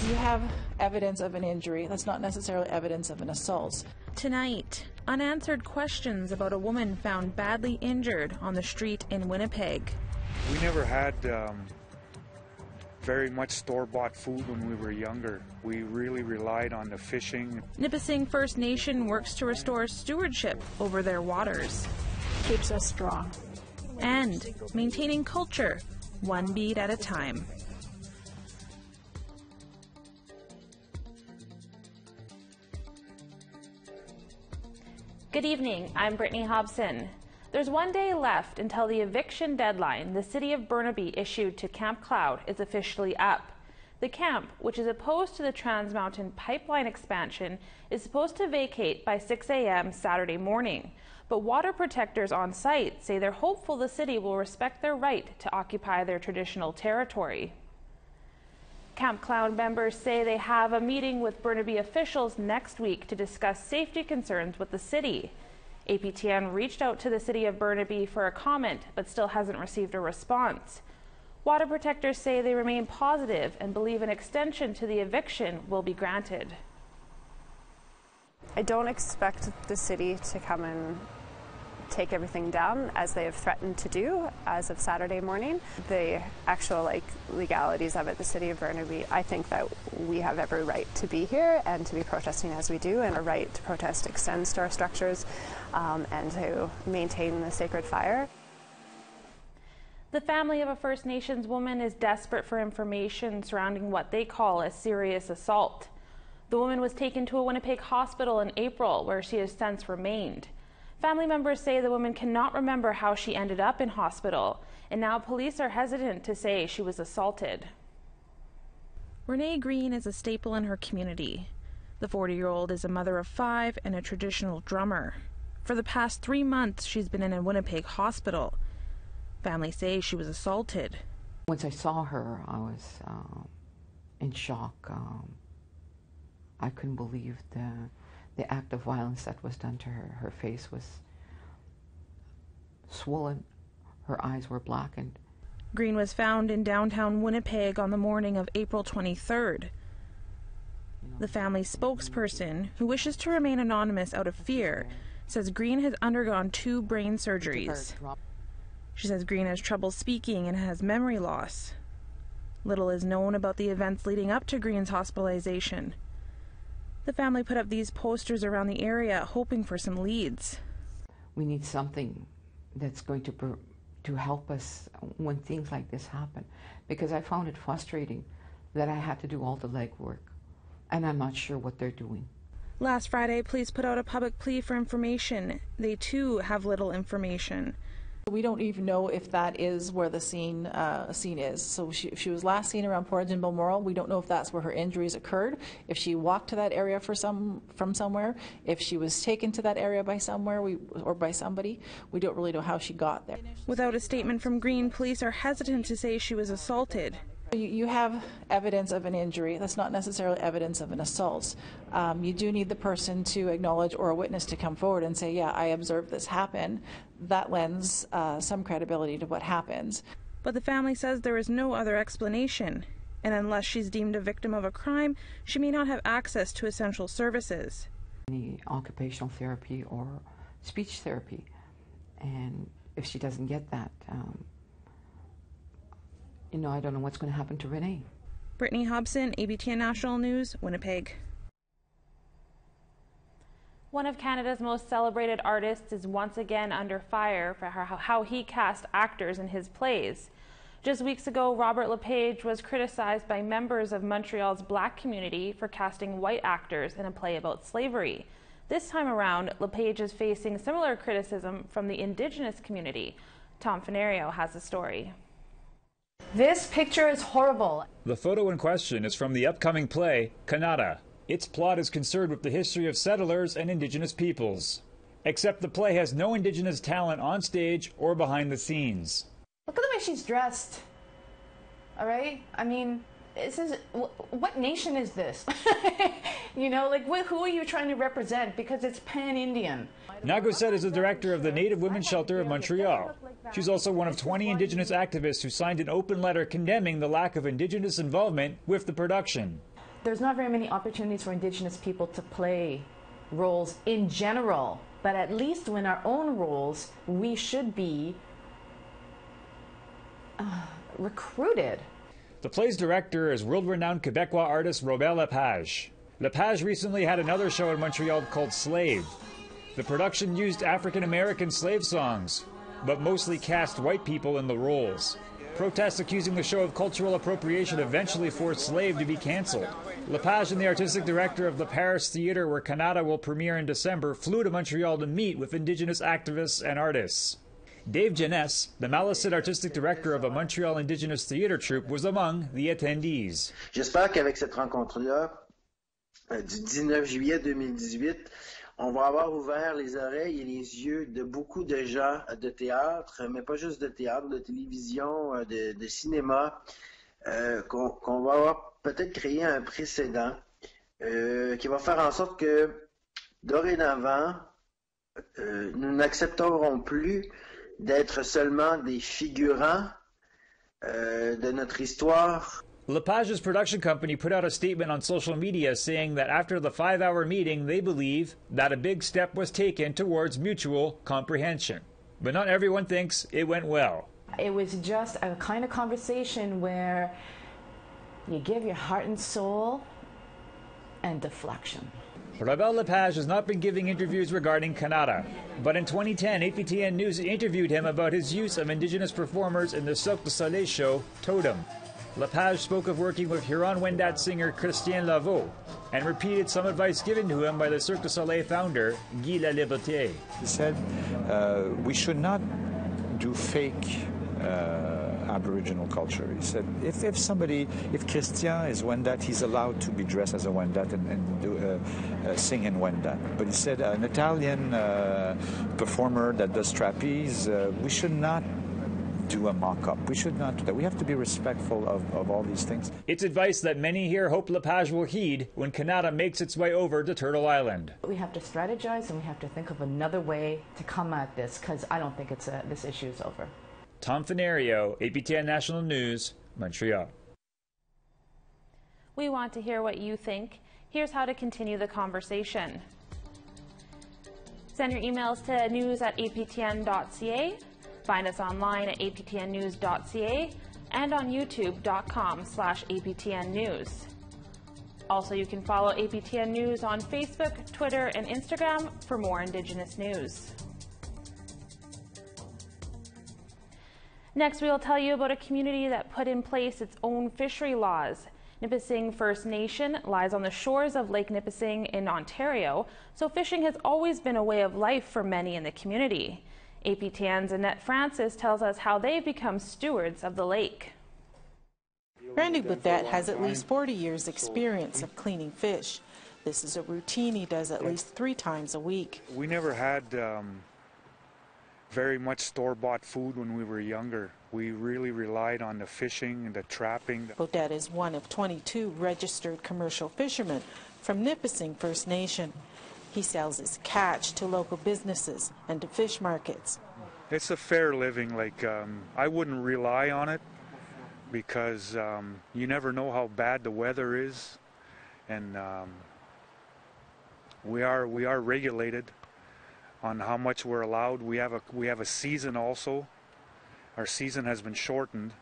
You have evidence of an injury. That's not necessarily evidence of an assault. Tonight, unanswered questions about a woman found badly injured on the street in Winnipeg. We never had very much store-bought food when we were younger. We really relied on the fishing. Nipissing First Nation works to restore stewardship over their waters. Keeps us strong. And maintaining culture, one bead at a time. Good evening, I'm Brittany Hobson. There's 1 day left until the eviction deadline the City of Burnaby issued to Camp Cloud is officially up. The camp, which is opposed to the Trans Mountain pipeline expansion, is supposed to vacate by 6 a.m. Saturday morning. But water protectors on site say they're hopeful the city will respect their right to occupy their traditional territory. Camp Cloud members say they have a meeting with Burnaby officials next week to discuss safety concerns with the city. APTN reached out to the City of Burnaby for a comment, but still hasn't received a response. Water protectors say they remain positive and believe an extension to the eviction will be granted. I don't expect the city to come and take everything down as they have threatened to do as of Saturday morning. The actual legalities of it, the City of Burnaby, I think that we have every right to be here and to be protesting as we do, and our right to protest extends to our structures and to maintain the sacred fire. The family of a First Nations woman is desperate for information surrounding what they call a serious assault. The woman was taken to a Winnipeg hospital in April, where she has since remained. Family members say the woman cannot remember how she ended up in hospital, and now police are hesitant to say she was assaulted. Renee Green is a staple in her community. The 40-year-old is a mother of 5 and a traditional drummer. For the past 3 months, she's been in a Winnipeg hospital. Family say she was assaulted. Once I saw her, I was in shock. I couldn't believe the act of violence that was done to her. Her face was swollen, her eyes were blackened. Green was found in downtown Winnipeg on the morning of April 23rd. The family's spokesperson, who wishes to remain anonymous out of fear, says Green has undergone 2 brain surgeries. She says Green has trouble speaking and has memory loss. Little is known about the events leading up to Green's hospitalization. The family put up these posters around the area, hoping for some leads. We need something that's going to help us when things like this happen, because I found it frustrating that I had to do all the legwork, and I'm not sure what they're doing. Last Friday, police put out a public plea for information. They too have little information. We don't even know if that is where the scene is. So she was last seen around Portage and Balmoral. We don't know if that's where her injuries occurred, if she walked to that area from somewhere, if she was taken to that area by somewhere or by somebody. We don't really know how she got there. Without a statement from Green, police are hesitant to say she was assaulted. You have evidence of an injury. That's not necessarily evidence of an assault. You do need the person to acknowledge, or a witness to come forward and say, yeah, I observed this happen. That lends some credibility to what happens. But the family says there is no other explanation, and unless she's deemed a victim of a crime, she may not have access to essential services. Any occupational therapy or speech therapy, and if she doesn't get that, I don't know what's going to happen to Renee. Brittany Hobson, APTN National News, Winnipeg. One of Canada's most celebrated artists is once again under fire for how he cast actors in his plays. Just weeks ago, Robert LePage was criticized by members of Montreal's Black community for casting white actors in a play about slavery. This time around, LePage is facing similar criticism from the Indigenous community. Tom Fenario has the story. This picture is horrible. The photo in question is from the upcoming play, Kannada. Its plot is concerned with the history of settlers and Indigenous peoples. Except the play has no Indigenous talent on stage or behind the scenes. Look at the way she's dressed. All right? I mean, what nation is this? Who are you trying to represent? Because it's pan-Indian. Nagosset is the director of the Native Women's Shelter of Montreal. She's also one of 20 Indigenous activists who signed an open letter condemning the lack of Indigenous involvement with the production. there's not very many opportunities for Indigenous people to play roles in general, but at least in our own roles, we should be recruited. The play's director is world-renowned Quebecois artist Robert Lepage. Lepage recently had another show in Montreal called Slave. The production used African-American slave songs, but mostly cast white people in the roles. Protests accusing the show of cultural appropriation eventually forced Slave to be cancelled. Lepage and the artistic director of the Paris Theatre, where Canada will premiere in December, flew to Montreal to meet with Indigenous activists and artists. Dave Jeunesse, the Malicite artistic director of a Montreal Indigenous theatre troupe, was among the attendees. J'espère qu'avec cette rencontre-là, du 19 juillet 2018, on va avoir ouvert les oreilles et les yeux de beaucoup de gens de théâtre, mais pas juste de théâtre, de télévision, de cinéma, qu'on va avoir peut-être créé un précédent qui va faire en sorte que, dorénavant, nous n'accepterons plus d'être seulement des figurants de notre histoire. Lepage's production company put out a statement on social media saying that after the 5-hour meeting, they believe that a big step was taken towards mutual comprehension. But not everyone thinks it went well. It was just a kind of conversation where you give your heart and soul and deflection. Robert Lepage has not been giving interviews regarding Canada, but in 2010, APTN News interviewed him about his use of Indigenous performers in the Cirque du Soleil show Totem. Lepage spoke of working with Huron-Wendat singer Christian Laveau and repeated some advice given to him by the Cirque du Soleil founder, Guy Laliberté. He said, we should not do fake Aboriginal culture. He said, if Christian is Wendat, he's allowed to be dressed as a Wendat and sing in Wendat. But he said, an Italian performer that does trapeze, we should not do a mock-up. We should not do that. We have to be respectful of all these things. It's advice that many here hope Lepage will heed when Canada makes its way over to Turtle Island. We have to strategize and we have to think of another way to come at this, because I don't think this issue is over. Tom Fenario, APTN National News, Montreal. We want to hear what you think. Here's how to continue the conversation. Send your emails to news@aptn.ca. Find us online at aptnnews.ca and on youtube.com/aptnnews. Also, you can follow APTN News on Facebook, Twitter, and Instagram for more Indigenous news. Next, we will tell you about a community that put in place its own fishery laws. Nipissing First Nation lies on the shores of Lake Nipissing in Ontario, so fishing has always been a way of life for many in the community. APTN's Annette Francis tells us how they've become stewards of the lake. Randy Boudet has at least 40 years' experience of cleaning fish. This is a routine he does at least 3 times a week. We never had very much store-bought food when we were younger. We really relied on the fishing and the trapping. Boudet is one of 22 registered commercial fishermen from Nipissing First Nation. He sells his catch to local businesses and to fish markets. It's a fair living. I wouldn't rely on it because you never know how bad the weather is, and we are regulated on how much we're allowed. We have a season also. Our season has been shortened,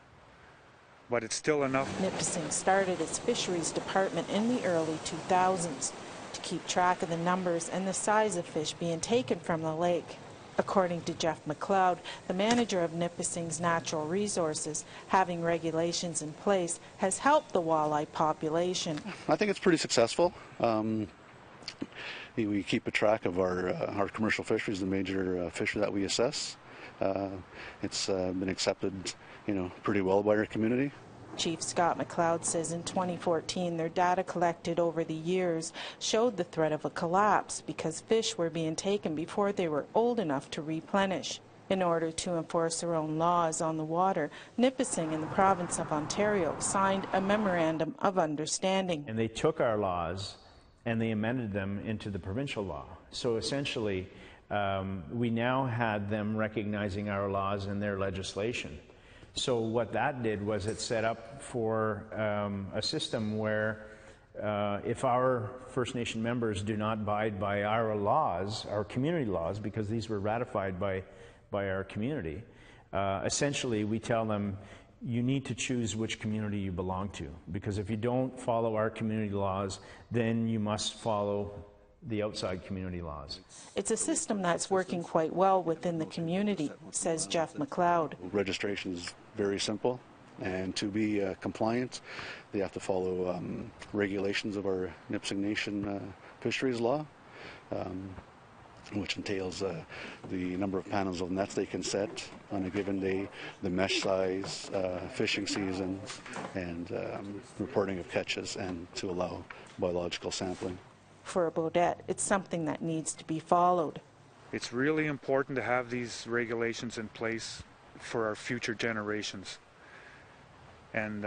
but it's still enough. Nipissing started its fisheries department in the early 2000s to keep track of the numbers and the size of fish being taken from the lake. According to Jeff McLeod, the manager of Nipissing's natural resources, having regulations in place has helped the walleye population. I think it's pretty successful. We keep a track of our commercial fisheries, the major fishery that we assess. It's been accepted, pretty well by our community. Chief Scott McLeod says in 2014 their data collected over the years showed the threat of a collapse because fish were being taken before they were old enough to replenish. In order to enforce their own laws on the water, Nipissing and the province of Ontario signed a memorandum of understanding. And they took our laws and they amended them into the provincial law. So essentially, we now had them recognizing our laws and their legislation. So what that did was it set up for a system where If our First Nation members do not abide by our laws, our community laws, because these were ratified by our community, essentially we tell them, you need to choose which community you belong to, because if you don't follow our community laws, then you must follow the outside community laws. It's a system that's working quite well within the community, says Jeff McLeod. Registration is very simple, and to be compliant, they have to follow regulations of our Nipissing Nation fisheries law, which entails the number of panels of nets they can set on a given day, the mesh size, fishing seasons, and reporting of catches, and to allow biological sampling. For a Baudette, it's something that needs to be followed. It's really important to have these regulations in place for our future generations, and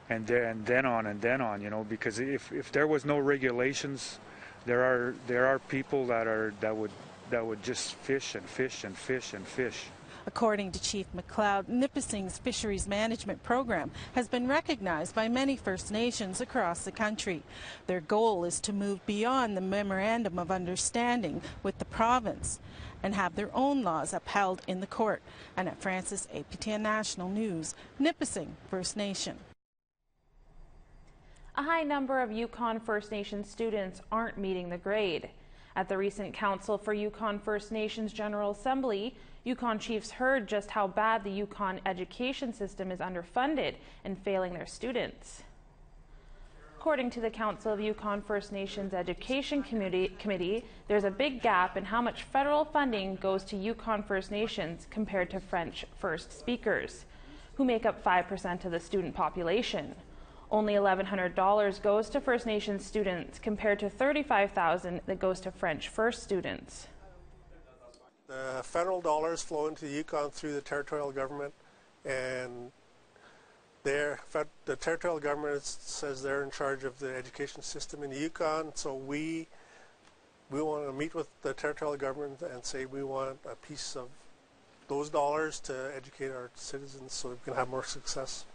then on, you know, because if there was no regulations, there are people that would just fish and fish and fish and fish. According to Chief McLeod, Nipissing's fisheries management program has been recognized by many First Nations across the country. Their goal is to move beyond the Memorandum of Understanding with the province and have their own laws upheld in the court. Annette Francis, APTN National News, Nipissing First Nation. A high number of Yukon First Nation students aren't meeting the grade. At the recent Council for Yukon First Nations General Assembly, Yukon chiefs heard just how bad the Yukon education system is underfunded and failing their students. According to the Council of Yukon First Nations Education Committee, there's a big gap in how much federal funding goes to Yukon First Nations compared to French First speakers, who make up 5% of the student population. Only $1,100 goes to First Nations students compared to $35,000 that goes to French First students. The federal dollars flow into the Yukon through the territorial government, and the territorial government says they're in charge of the education system in the Yukon, so we want to meet with the territorial government and say we want a piece of those dollars to educate our citizens so we can have more success.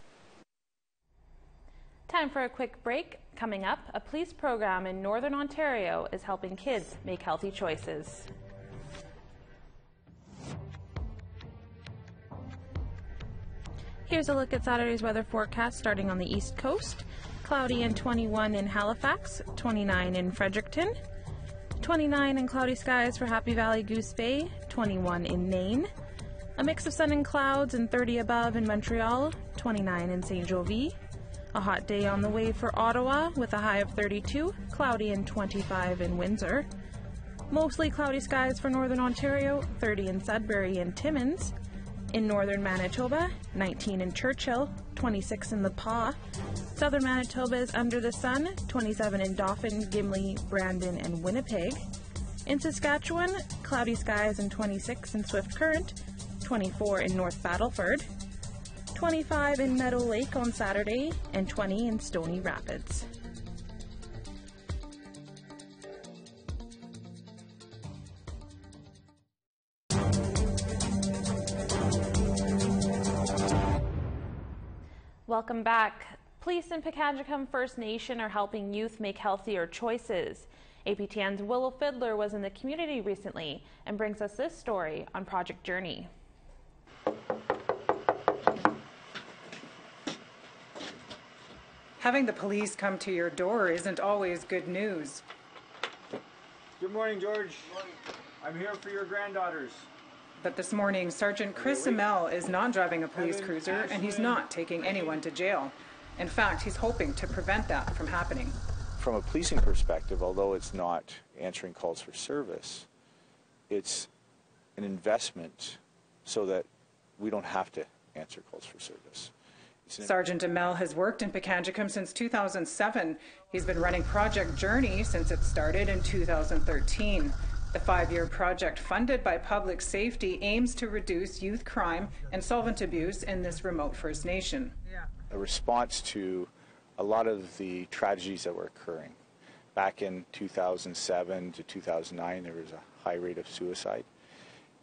Time for a quick break. Coming up, a police program in Northern Ontario is helping kids make healthy choices. Here's a look at Saturday's weather forecast starting on the East Coast. Cloudy and 21 in Halifax, 29 in Fredericton, 29 and cloudy skies for Happy Valley Goose Bay, 21 in Nain, a mix of sun and clouds and 30 above in Montreal, 29 in St. Jovi. A hot day on the way for Ottawa with a high of 32, cloudy and 25 in Windsor. Mostly cloudy skies for Northern Ontario, 30 in Sudbury and Timmins. In Northern Manitoba, 19 in Churchill, 26 in The Pas. Southern Manitoba is under the sun, 27 in Dauphin, Gimli, Brandon and Winnipeg. In Saskatchewan, cloudy skies and 26 in Swift Current, 24 in North Battleford. 25 in Meadow Lake on Saturday, and 20 in Stony Rapids. Welcome back. Police in Pekajikam First Nation are helping youth make healthier choices. APTN's Willow Fiddler was in the community recently and brings us this story on Project Journey. Having the police come to your door isn't always good news. Good morning, George. Good morning. I'm here for your granddaughters. But this morning, Sergeant Chris Amell is not driving a police cruiser, and he's not taking anyone to jail. In fact, he's hoping to prevent that from happening. From a policing perspective, although it's not answering calls for service, it's an investment so that we don't have to answer calls for service. Sergeant Amell has worked in Pekajikam since 2007. He's been running Project Journey since it started in 2013. The 5-year project funded by Public Safety aims to reduce youth crime and solvent abuse in this remote First Nation. A response to a lot of the tragedies that were occurring. Back in 2007 to 2009, there was a high rate of suicide,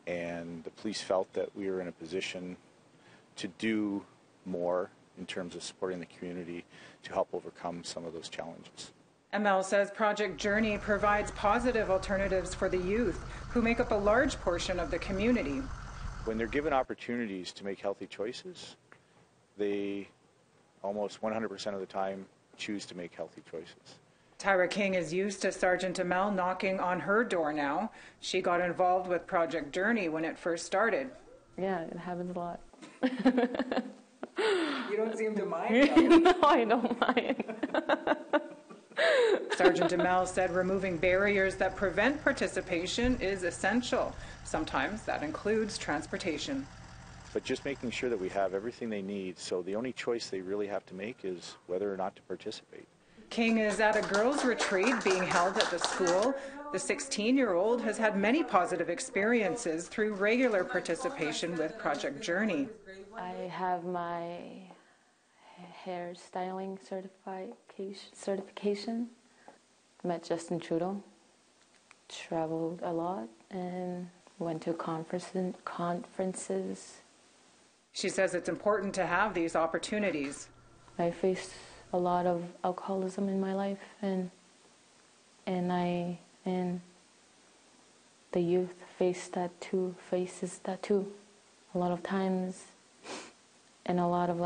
and the police felt that we were in a position to do more in terms of supporting the community to help overcome some of those challenges. ML says Project Journey provides positive alternatives for the youth who make up a large portion of the community. When they're given opportunities to make healthy choices, they almost 100% of the time choose to make healthy choices. Tyra King is used to Sergeant Amel knocking on her door now. She got involved with Project Journey when it first started. Yeah, it happens a lot. You don't seem to mind. No, I don't mind. Sergeant Amel said removing barriers that prevent participation is essential. Sometimes that includes transportation. But just making sure that we have everything they need, so the only choice they really have to make is whether or not to participate. King is at a girls' retreat being held at the school. The 16-year-old has had many positive experiences through regular participation with Project Journey. I have my hair styling certification. Met Justin Trudeau, traveled a lot, and went to conferences. She says it's important to have these opportunities. I faced a lot of alcoholism in my life, and the youth faces that too a lot of times, and a lot of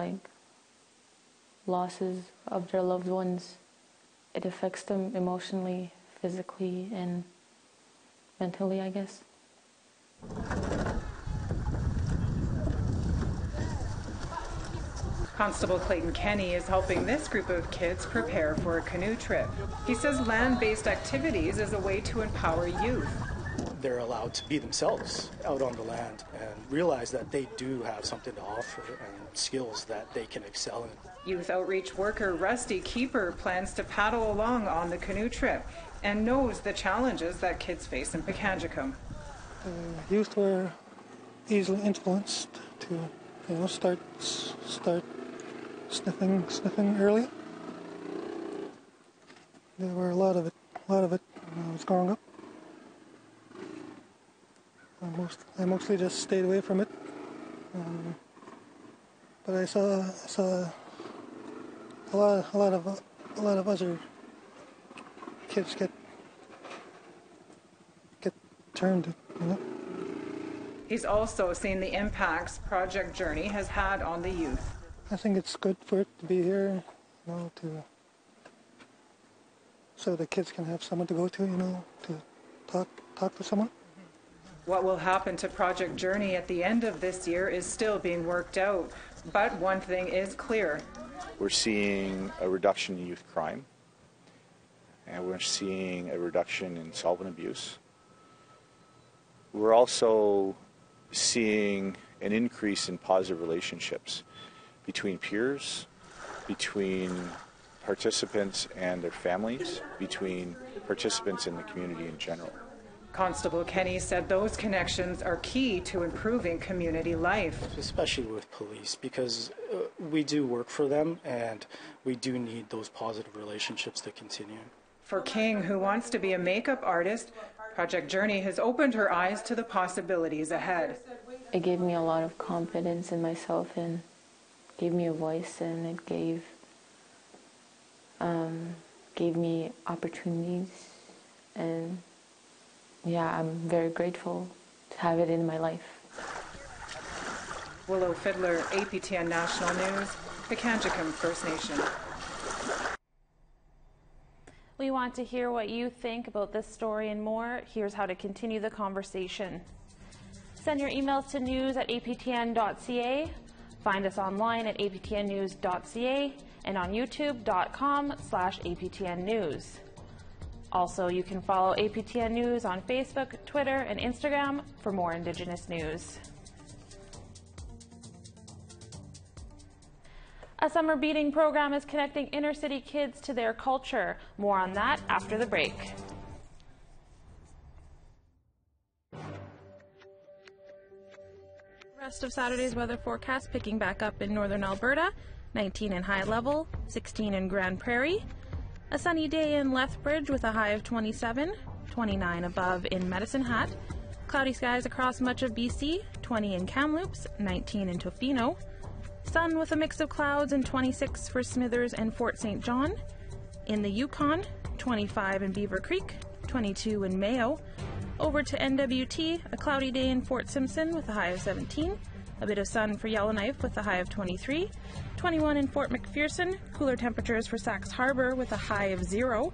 losses of their loved ones. It affects them emotionally, physically, and mentally, I guess. Constable Clayton Kenny is helping this group of kids prepare for a canoe trip. He says land-based activities is a way to empower youth. They're allowed to be themselves out on the land and realize that they do have something to offer and skills that they can excel in. Youth outreach worker Rusty Keeper plans to paddle along on the canoe trip and knows the challenges that kids face in Pekangicum. Youth were easily influenced to, start sniffing early. There were a lot of it when I was growing up. I mostly just stayed away from it, but I saw a lot of other kids get turned. He's also seen the impacts Project Journey has had on the youth. I think it's good for it to be here, so the kids can have someone to go to, to talk to someone. What will happen to Project Journey at the end of this year is still being worked out, but one thing is clear. We're seeing a reduction in youth crime, and we're seeing a reduction in solvent abuse. We're also seeing an increase in positive relationships between peers, between participants and their families, between participants in the community in general. Constable Kenny said those connections are key to improving community life. Especially with police, because we do work for them and we do need those positive relationships to continue. For King, who wants to be a makeup artist, Project Journey has opened her eyes to the possibilities ahead. It gave me a lot of confidence in myself and gave me a voice, and it gave me opportunities, and yeah, I'm very grateful to have it in my life. Willow Fiddler, APTN National News, Pekangicum First Nation. We want to hear what you think about this story and more. Here's how to continue the conversation. Send your emails to news@aptn.ca. Find us online at aptnnews.ca and on youtube.com/aptnnews. Also, you can follow APTN News on Facebook, Twitter, and Instagram for more Indigenous news. A summer beading program is connecting inner-city kids to their culture. More on that after the break. Rest of Saturday's weather forecast picking back up in northern Alberta, 19 in High Level, 16 in Grand Prairie. A sunny day in Lethbridge with a high of 27, 29 above in Medicine Hat. Cloudy skies across much of BC, 20 in Kamloops, 19 in Tofino. Sun with a mix of clouds and 26 for Smithers and Fort St. John. In the Yukon, 25 in Beaver Creek, 22 in Mayo. Over to NWT, a cloudy day in Fort Simpson with a high of 17. A bit of sun for Yellowknife with a high of 23. 21 in Fort McPherson, cooler temperatures for Sax Harbor with a high of 0.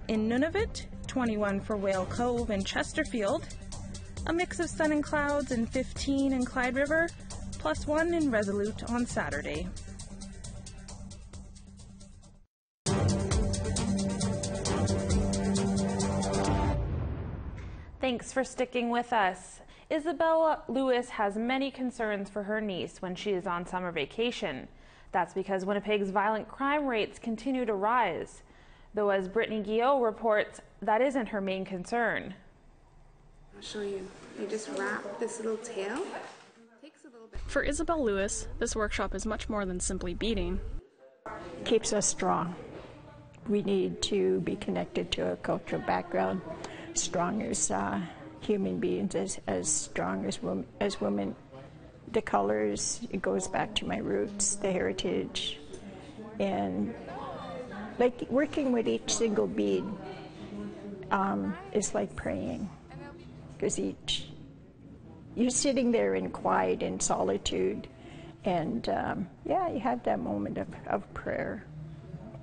In Nunavut, 21 for Whale Cove and Chesterfield. A mix of sun and clouds and 15 in Clyde River, +1 in Resolute on Saturday. Thanks for sticking with us. Isabella Lewis has many concerns for her niece when she is on summer vacation. That's because Winnipeg's violent crime rates continue to rise. Though, as Brittany Guillot reports, that isn't her main concern. I'll show you. You just wrap this little tail. For Isabel Lewis, this workshop is much more than simply beading. Keeps us strong. We need to be connected to a cultural background, strong as human beings, as strong as women. The colors, it goes back to my roots, the heritage, and like working with each single bead is like praying, because you're sitting there in quiet and solitude, and you have that moment of prayer.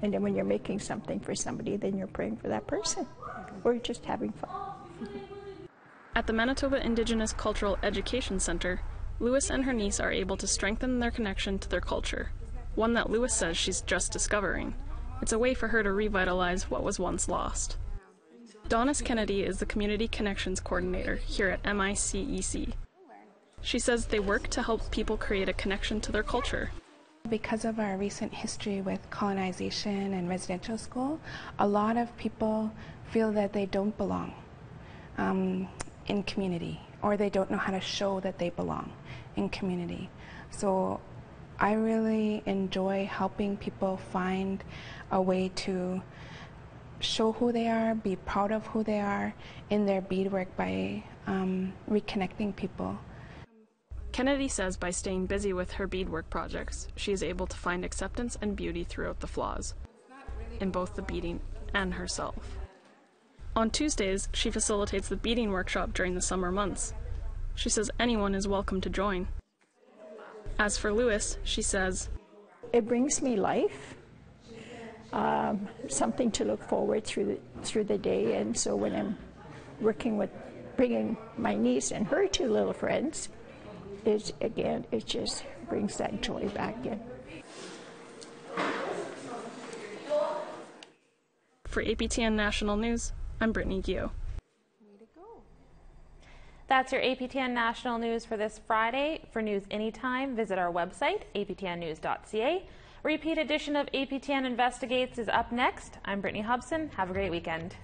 And then when you're making something for somebody, then you're praying for that person, or you're just having fun. At the Manitoba Indigenous Cultural Education Centre, Lewis and her niece are able to strengthen their connection to their culture, one that Lewis says she's just discovering. It's a way for her to revitalize what was once lost. Donis Kennedy is the Community Connections Coordinator here at MICEC. She says they work to help people create a connection to their culture. Because of our recent history with colonization and residential school, a lot of people feel that they don't belong in community, or they don't know how to show that they belong in community. So I really enjoy helping people find a way to show who they are, be proud of who they are in their beadwork by reconnecting people. Kennedy says by staying busy with her beadwork projects, she is able to find acceptance and beauty throughout the flaws, in both the beading and herself. On Tuesdays, she facilitates the beading workshop during the summer months. She says anyone is welcome to join. As for Lewis, she says, it brings me life, something to look forward through the day. And so when I'm working with bringing my niece and her two little friends, it just brings that joy back in. For APTN National News, I'm Brittany Guillot. That's your APTN National News for this Friday. For news anytime, visit our website, aptnnews.ca. A repeat edition of APTN Investigates is up next. I'm Brittany Hobson. Have a great weekend.